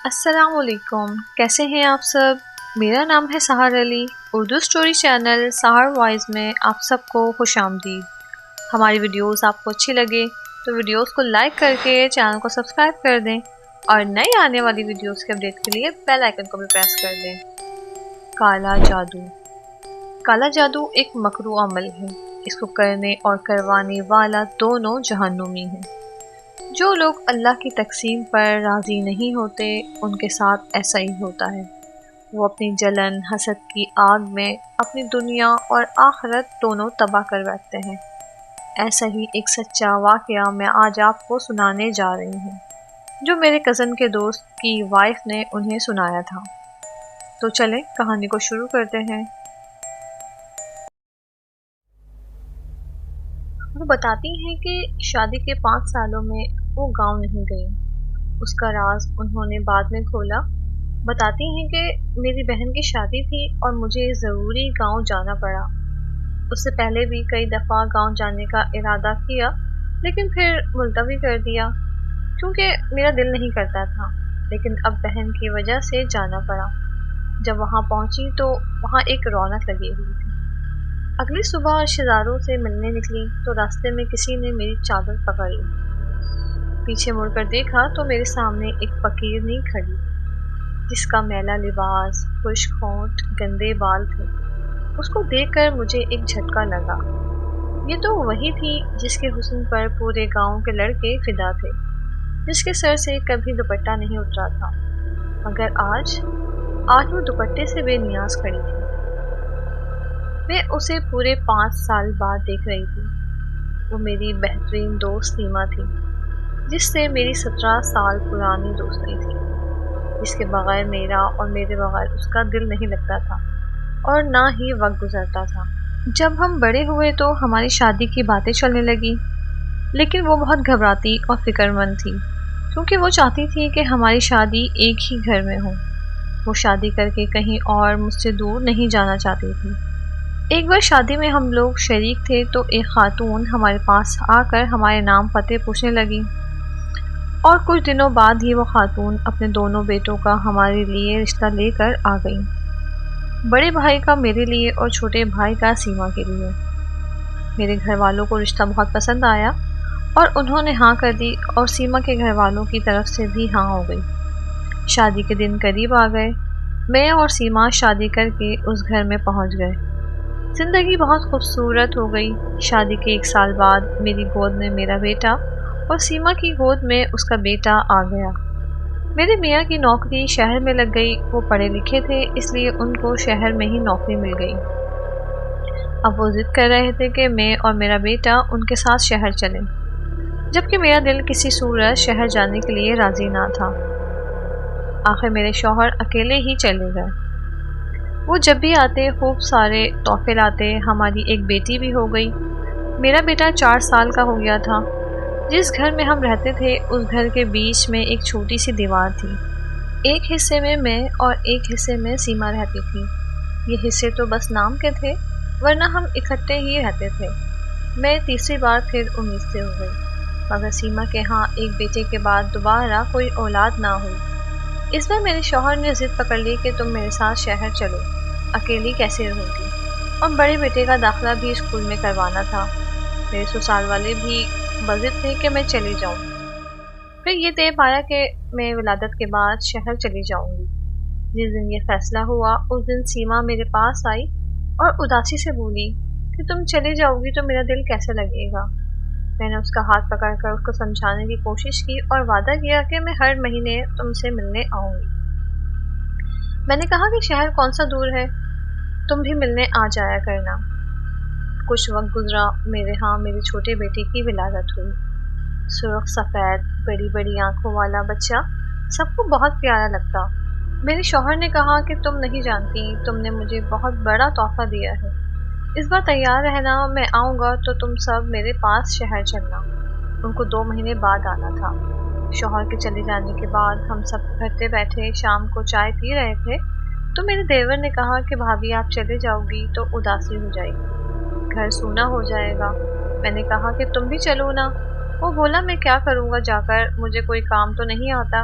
السلام علیکم، کیسے ہیں آپ سب؟ میرا نام ہے سحر علی۔ اردو سٹوری چینل سحر وائز میں آپ سب کو خوش آمدید۔ ہماری ویڈیوز آپ کو اچھی لگے تو ویڈیوز کو لائک کر کے چینل کو سبسکرائب کر دیں اور نئی آنے والی ویڈیوز کے اپڈیٹ کے لیے بیل آئیکن کو بھی پریس کر دیں۔ کالا جادو۔ کالا جادو ایک مکروہ عمل ہے۔ اس کو کرنے اور کروانے والا دونوں جہنمی ہیں۔ جو لوگ اللہ کی تقسیم پر راضی نہیں ہوتے ان کے ساتھ ایسا ہی ہوتا ہے۔ وہ اپنی جلن حسد کی آگ میں اپنی دنیا اور آخرت دونوں تباہ کر بیٹھتے ہیں۔ ایسا ہی ایک سچا واقعہ میں آج آپ کو سنانے جا رہی ہوں جو میرے کزن کے دوست کی وائف نے انہیں سنایا تھا۔ تو چلیں کہانی کو شروع کرتے ہیں۔ وہ بتاتی ہیں کہ شادی کے 5 سالوں میں وہ گاؤں نہیں گئی۔ اس کا راز انہوں نے بعد میں کھولا۔ بتاتی ہیں کہ میری بہن کی شادی تھی اور مجھے ضروری گاؤں جانا پڑا۔ اس سے پہلے بھی کئی دفعہ گاؤں جانے کا ارادہ کیا لیکن پھر ملتوی کر دیا کیونکہ میرا دل نہیں کرتا تھا، لیکن اب بہن کی وجہ سے جانا پڑا۔ جب وہاں پہنچی تو وہاں ایک رونق لگی ہوئی تھی۔ اگلی صبح رشتہ داروں سے ملنے نکلی تو راستے میں کسی نے میری چادر پکڑ لی۔ پیچھے مڑ کر دیکھا تو میرے سامنے ایک فقیرنی کھڑی جس کا میلا لباس، خشک ہونٹ، گندے بال تھے۔ اس کو دیکھ کر مجھے ایک جھٹکا لگا۔ یہ تو وہی تھی جس کے حسن پر پورے گاؤں کے لڑکے فدا تھے، جس کے سر سے کبھی دوپٹہ نہیں اترا تھا، مگر آج وہ دوپٹے سے بے نیاز کھڑی تھی۔ میں اسے پورے 5 سال بعد دیکھ رہی تھی۔ وہ میری بہترین دوست سیما تھی، جس سے میری 17 سال پرانی دوستی تھی، جس کے بغیر میرا اور میرے بغیر اس کا دل نہیں لگتا تھا اور نہ ہی وقت گزرتا تھا۔ جب ہم بڑے ہوئے تو ہماری شادی کی باتیں چلنے لگی، لیکن وہ بہت گھبراتی اور فکر مند تھی کیونکہ وہ چاہتی تھی کہ ہماری شادی ایک ہی گھر میں ہو۔ وہ شادی کر کے کہیں اور مجھ سے دور نہیں جانا چاہتی تھی۔ ایک بار شادی میں ہم لوگ شریک تھے تو ایک خاتون ہمارے پاس آ کر ہمارے نام پتے پوچھنے لگی اور کچھ دنوں بعد ہی وہ خاتون اپنے دونوں بیٹوں کا ہمارے لیے رشتہ لے کر آ گئی۔ بڑے بھائی کا میرے لیے اور چھوٹے بھائی کا سیما کے لیے۔ میرے گھر والوں کو رشتہ بہت پسند آیا اور انہوں نے ہاں کر دی اور سیما کے گھر والوں کی طرف سے بھی ہاں ہو گئی۔ شادی کے دن قریب آ گئے۔ میں اور سیما شادی کر کے اس گھر میں پہنچ گئے۔ زندگی بہت خوبصورت ہو گئی۔ شادی کے 1 سال بعد میری گود میں میرا بیٹا اور سیما کی گود میں اس کا بیٹا آ گیا۔ میرے میاں کی نوکری شہر میں لگ گئی۔ وہ پڑھے لکھے تھے اس لیے ان کو شہر میں ہی نوکری مل گئی۔ اب وہ ضد کر رہے تھے کہ میں اور میرا بیٹا ان کے ساتھ شہر چلیں، جبکہ میرا دل کسی صورت شہر جانے کے لیے راضی نہ تھا۔ آخر میرے شوہر اکیلے ہی چلے گئے۔ وہ جب بھی آتے خوب سارے تحفے لاتے۔ ہماری ایک بیٹی بھی ہو گئی۔ میرا بیٹا 4 سال کا ہو گیا تھا۔ جس گھر میں ہم رہتے تھے اس گھر کے بیچ میں ایک چھوٹی سی دیوار تھی۔ ایک حصے میں اور ایک حصے میں سیما رہتی تھی۔ یہ حصے تو بس نام کے تھے ورنہ ہم اکٹھے ہی رہتے تھے۔ میں تیسری بار پھر امید سے ہو گئی، مگر سیما کے ہاں ایک بیٹے کے بعد دوبارہ کوئی اولاد نہ ہوئی۔ اس بار میرے شوہر نے ضد پکڑ لی کہ تم میرے ساتھ شہر چلو، اکیلی کیسے رہوں گی، اور بڑے بیٹے کا داخلہ بھی اسکول میں کروانا تھا۔ میرے سسرال والے بھی بضد تھے کہ میں چلی جاؤں۔ پھر یہ طے پایا کہ میں ولادت کے بعد شہر چلی جاؤں گی۔ جس دن یہ فیصلہ ہوا اس دن سیما میرے پاس آئی اور اداسی سے بولی کہ تم چلی جاؤ گی تو میرا دل کیسے لگے گا۔ میں نے اس کا ہاتھ پکڑ کر اس کو سمجھانے کی کوشش کی اور وعدہ کیا کہ میں ہر مہینے تم سے ملنے آؤں گی۔ میں نے کہا کہ شہر کون سا دور ہے، تم بھی ملنے آ جایا کرنا۔ کچھ وقت گزرا، میرے ہاں میرے چھوٹے بیٹے کی ولادت ہوئی۔ سرخ سفید بڑی بڑی آنکھوں والا بچہ سب کو بہت پیارا لگتا۔ میرے شوہر نے کہا کہ تم نہیں جانتی، تم نے مجھے بہت بڑا تحفہ دیا ہے، اس بار تیار رہنا، میں آؤں گا تو تم سب میرے پاس شہر چلنا۔ ان کو 2 مہینے بعد آنا تھا۔ شوہر کے چلے جانے کے بعد ہم سب اکٹھے بیٹھے شام کو چائے پی رہے تھے تو میرے دیور نے کہا کہ بھابھی آپ چلے جاؤ گی تو اداسی ہو جائے گی، گھر سونا ہو جائے گا۔ میں نے کہا کہ تم بھی چلو نا۔ وہ بولا میں کیا کروں گا جا کر، مجھے کوئی کام تو نہیں آتا،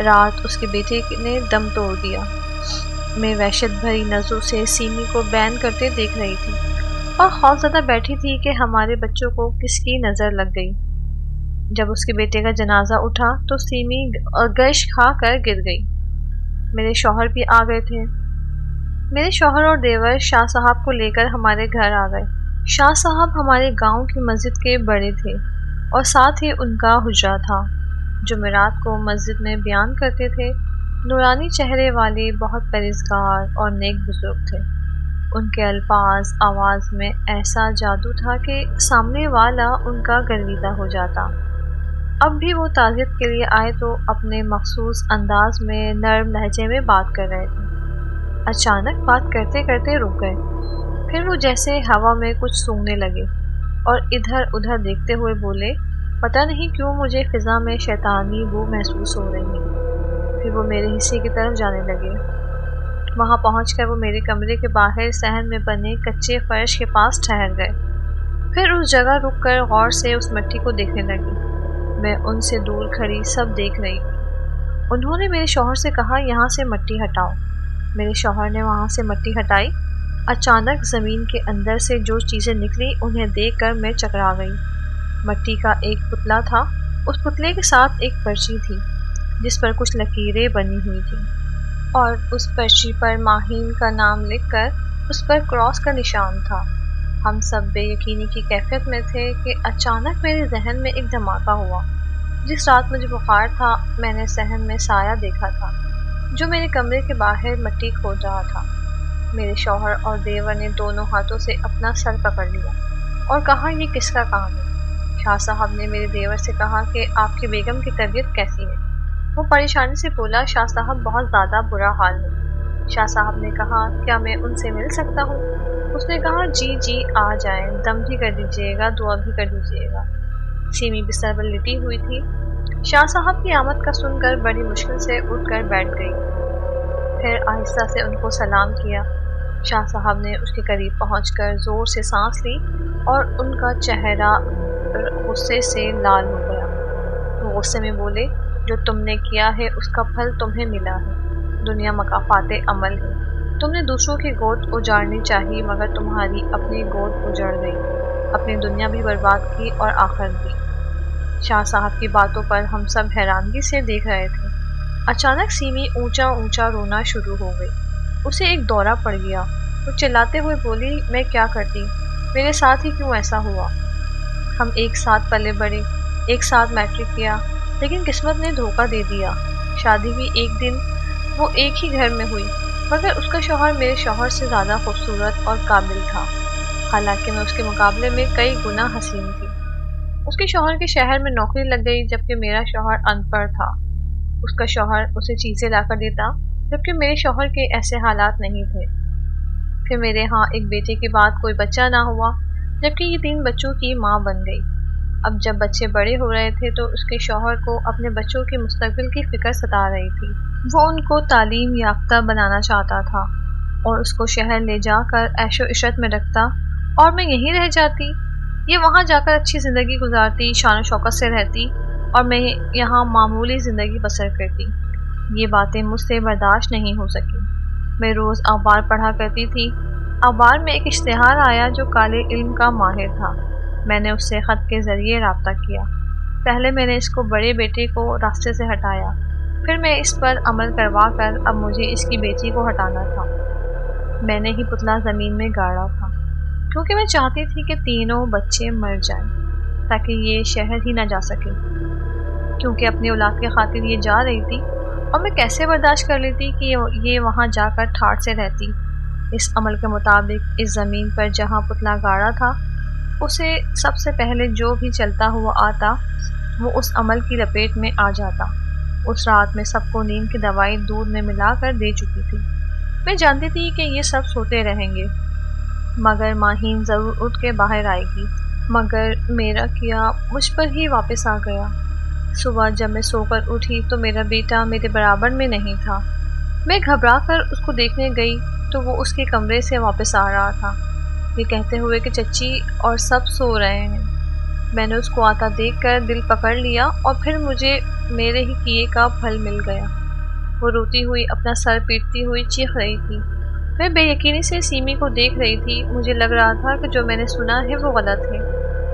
رات اس کے بیٹے نے دم توڑ دیا۔ میں وحشت بھری نظروں سے سیمی کو بین کرتے دیکھ رہی تھی اور خوفزدہ بیٹھی تھی کہ ہمارے بچوں کو کس کی نظر لگ گئی۔ جب اس کے بیٹے کا جنازہ اٹھا تو سیمی گش کھا کر گر گئی۔ میرے شوہر بھی آ گئے تھے۔ میرے شوہر اور دیور شاہ صاحب کو لے کر ہمارے گھر آ گئے۔ شاہ صاحب ہمارے گاؤں کی مسجد کے بڑے تھے اور ساتھ ہی ان کا حجرہ تھا۔ جمعرات کو مسجد میں بیان کرتے تھے۔ نورانی چہرے والے بہت پرہیزگار اور نیک بزرگ تھے۔ ان کے الفاظ آواز میں ایسا جادو تھا کہ سامنے والا ان کا گرویدہ ہو جاتا۔ اب بھی وہ تعزیت کے لیے آئے تو اپنے مخصوص انداز میں نرم لہجے میں بات کر رہے تھے۔ اچانک بات کرتے کرتے رک گئے۔ پھر وہ جیسے ہوا میں کچھ سونگنے لگے اور ادھر ادھر دیکھتے ہوئے بولے، پتہ نہیں کیوں مجھے فضا میں شیطانی بو محسوس ہو رہی ہے۔ پھر وہ میرے حصے کی طرف جانے لگے۔ وہاں پہنچ کر وہ میرے کمرے کے باہر صحن میں بنے کچے فرش کے پاس ٹھہر گئے۔ پھر اس جگہ رک کر غور سے اس مٹی کو دیکھنے لگی۔ میں ان سے دور کھڑی سب دیکھ رہی تھی۔ انہوں نے میرے شوہر سے کہا، یہاں سے مٹی ہٹاؤ۔ میرے شوہر نے وہاں سے مٹی ہٹائی۔ اچانک زمین کے اندر سے جو چیزیں نکلی انہیں دیکھ کر میں چکرا گئی۔ مٹی کا ایک پتلا تھا۔ اس پتلے کے ساتھ ایک پرچی تھی جس پر کچھ لکیریں بنی ہوئی تھیں اور اس پرچی پر ماہین کا نام لکھ کر اس پر کراس کا نشان تھا۔ ہم سب بے یقینی کی کیفیت میں تھے کہ اچانک میرے ذہن میں ایک دھماکہ ہوا۔ جس رات مجھے بخار تھا میں نے صحن میں سایہ دیکھا تھا جو میرے کمرے کے باہر مٹی کھود رہا تھا۔ میرے شوہر اور دیور نے دونوں ہاتھوں سے اپنا سر پکڑ لیا اور کہا، یہ کس کا کام ہے؟ شاہ صاحب نے میرے دیور سے کہا کہ آپ کی بیگم کی طبیعت کیسی ہے؟ وہ پریشانی سے بولا، شاہ صاحب بہت زیادہ برا حال ہے۔ شاہ صاحب نے کہا، کیا میں ان سے مل سکتا ہوں؟ اس نے کہا، جی جی آ جائیں، دم بھی کر دیجیے گا، دعا بھی کر دیجیے گا۔ سیمی بستر پر لٹی ہوئی تھی۔ شاہ صاحب کی آمد کا سن کر بڑی مشکل سے اٹھ کر بیٹھ گئی۔ پھر آہستہ سے ان کو سلام کیا۔ شاہ صاحب نے اس کے قریب پہنچ کر زور سے سانس لی اور ان کا چہرہ غصے سے لال ہو گیا۔ وہ غصے میں بولے، جو تم نے کیا ہے اس کا پھل تمہیں ملا ہے۔ دنیا مکافات عمل ہے۔ تم نے دوسروں کی گود اجاڑنی چاہی مگر تمہاری اپنی گود اجڑ گئی۔ اپنی دنیا بھی برباد کی اور آخرت بھی۔ شاہ صاحب کی باتوں پر ہم سب حیرانگی سے دیکھ رہے تھے۔ اچانک سیمی اونچا اونچا رونا شروع ہو گئی۔ اسے ایک دورہ پڑ گیا۔ وہ چلاتے ہوئے بولی، میں کیا کرتی؟ میرے ساتھ ہی کیوں ایسا ہوا؟ ہم ایک ساتھ پلے بڑھے، ایک ساتھ میٹرک کیا، لیکن قسمت نے دھوکہ دے دیا۔ شادی بھی ایک دن وہ ایک ہی گھر میں ہوئی مگر اس کا شوہر میرے شوہر سے زیادہ خوبصورت اور قابل تھا، حالانکہ میں اس کے مقابلے میں کئی گنا حسین تھی۔ اس کے شوہر کے شہر میں نوکری لگ گئی جبکہ میرا شوہر ان پڑھ تھا۔ اس کا شوہر اسے چیزیں لا کر دیتا جبکہ میرے شوہر کے ایسے حالات نہیں تھے۔ پھر میرے ہاں ایک بیٹے کے بعد کوئی بچہ نہ ہوا جبکہ یہ 3 بچوں کی ماں بن گئی۔ اب جب بچے بڑے ہو رہے تھے تو اس کے شوہر کو اپنے بچوں کے مستقبل کی فکر ستا رہی تھی۔ وہ ان کو تعلیم یافتہ بنانا چاہتا تھا اور اس کو شہر لے جا کر عیش و عشرت میں رکھتا اور میں یہیں رہ جاتی۔ یہ وہاں جا کر اچھی زندگی گزارتی، شان و شوکت سے رہتی اور میں یہاں معمولی زندگی بسر کرتی۔ یہ باتیں مجھ سے برداشت نہیں ہو سکی۔ میں روز اخبار پڑھا کرتی تھی۔ اخبار میں ایک اشتہار آیا جو کالے علم کا ماہر تھا۔ میں نے اس سے خط کے ذریعے رابطہ کیا۔ پہلے میں نے اس کو بڑے بیٹے کو راستے سے ہٹایا، پھر میں اس پر عمل کروا کر اب مجھے اس کی بیٹی کو ہٹانا تھا۔ میں نے ہی پتلا زمین میں گاڑا تھا کیونکہ میں چاہتی تھی کہ تینوں بچے مر جائیں تاکہ یہ شہر ہی نہ جا سکے، کیونکہ اپنی اولاد کی خاطر یہ جا رہی تھی اور میں کیسے برداشت کر لیتی کہ یہ وہاں جا کر ٹھاٹھ سے رہتی۔ اس عمل کے مطابق اس زمین پر جہاں پتلا گاڑا تھا اسے سب سے پہلے جو بھی چلتا ہوا آتا وہ اس عمل کی لپیٹ میں آ جاتا۔ اس رات میں سب کو نیند کی دوائی دودھ میں ملا کر دے چکی تھی۔ میں جانتی تھی کہ یہ سب سوتے رہیں گے مگر ماہین ضرور اٹھ کے باہر آئے گی، مگر میرا کیا مجھ پر ہی واپس آ گیا۔ صبح جب میں سو کر اٹھی تو میرا بیٹا میرے برابر میں نہیں تھا۔ میں گھبرا کر اس کو دیکھنے گئی تو وہ اس کے کمرے سے واپس آ رہا تھا، یہ کہتے ہوئے کہ چچی اور سب سو رہے ہیں۔ میں نے اس کو آتا دیکھ کر دل پکڑ لیا اور پھر مجھے میرے ہی کیے کا پھل مل گیا۔ وہ روتی ہوئی اپنا سر پیٹتی ہوئی چیخ رہی تھی۔ میں بے یقینی سے سیمی کو دیکھ رہی تھی۔ مجھے لگ رہا تھا کہ جو میں نے سنا ہے وہ غلط ہے۔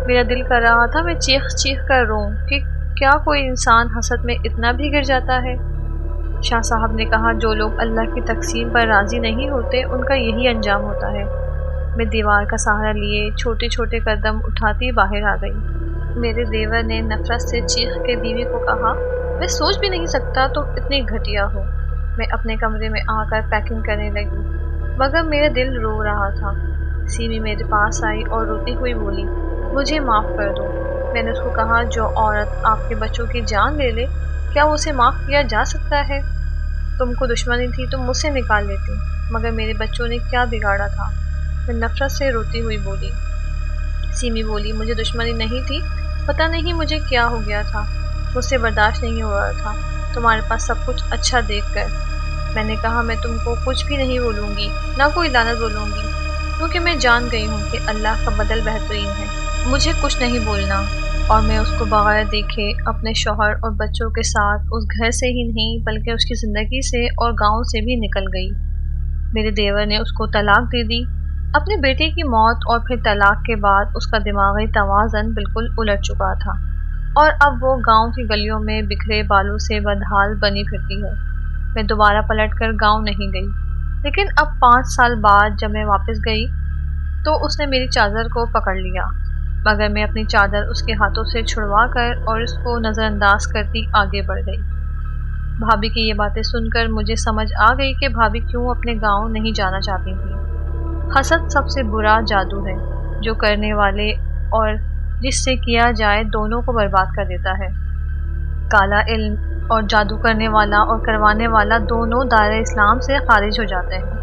میرا دل کر رہا تھا میں چیخ چیخ کر روں کہ کیا کوئی انسان حسد میں اتنا بھی گر جاتا ہے؟ شاہ صاحب نے کہا جو لوگ اللہ کی تقسیم پر راضی نہیں ہوتے ان کا یہی انجام ہوتا ہے۔ میں دیوار کا سہارا لیے چھوٹے چھوٹے قدم اٹھاتی باہر آ گئی۔ میرے دیور نے نفرت سے چیخ کے بیوی کو کہا، میں سوچ بھی نہیں سکتا تم اتنی گھٹیا ہو۔ میں اپنے کمرے میں آ کر پیکنگ کرنے لگی مگر میرا دل رو رہا تھا۔ سیمی میرے پاس آئی اور روتی ہوئی بولی، مجھے معاف کر دو۔ میں نے اس کو کہا جو عورت آپ کے بچوں کی جان لے لے کیا اسے معاف کیا جا سکتا ہے؟ تم کو دشمنی تھی تم مجھ سے نکال لیتی مگر میرے بچوں نے کیا بگاڑا تھا؟ میں نفرت سے روتی ہوئی بولی۔ سیمی بولی، مجھے دشمنی نہیں تھی، پتہ نہیں مجھے کیا ہو گیا تھا، مجھ سے برداشت نہیں ہو رہا تھا تمہارے پاس سب کچھ اچھا دیکھ کر۔ میں نے کہا میں تم کو کچھ بھی نہیں بولوں گی، نہ کوئی لعنت بولوں گی، کیونکہ میں جان گئی ہوں کہ اللہ کا بدل بہترین ہے۔ مجھے کچھ نہیں بولنا۔ اور میں اس کو بغیر دیکھے اپنے شوہر اور بچوں کے ساتھ اس گھر سے ہی نہیں بلکہ اس کی زندگی سے اور گاؤں سے بھی نکل گئی۔ میرے دیور نے اس کو طلاق دے دی۔ اپنے بیٹے کی موت اور پھر طلاق کے بعد اس کا دماغی توازن بالکل الٹ چکا تھا اور اب وہ گاؤں کی گلیوں میں بکھرے بالوں سے بدحال بنی پھرتی ہے۔ میں دوبارہ پلٹ کر گاؤں نہیں گئی، لیکن اب 5 سال بعد جب میں واپس گئی تو اس نے میری چادر کو پکڑ لیا مگر میں اپنی چادر اس کے ہاتھوں سے چھڑوا کر اور اس کو نظر انداز کرتی آگے بڑھ گئی۔ بھابھی کی یہ باتیں سن کر مجھے سمجھ آ گئی کہ بھابھی کیوں اپنے گاؤں نہیں جانا چاہتی تھی۔ حسد سب سے برا جادو ہے جو کرنے والے اور جس سے کیا جائے دونوں کو برباد کر دیتا ہے۔ کالا علم اور جادو کرنے والا اور کروانے والا دونوں دائرہ اسلام سے خارج ہو جاتے ہیں۔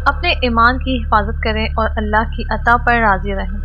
اپنے ایمان کی حفاظت کریں اور اللہ کی عطا پر راضی رہیں۔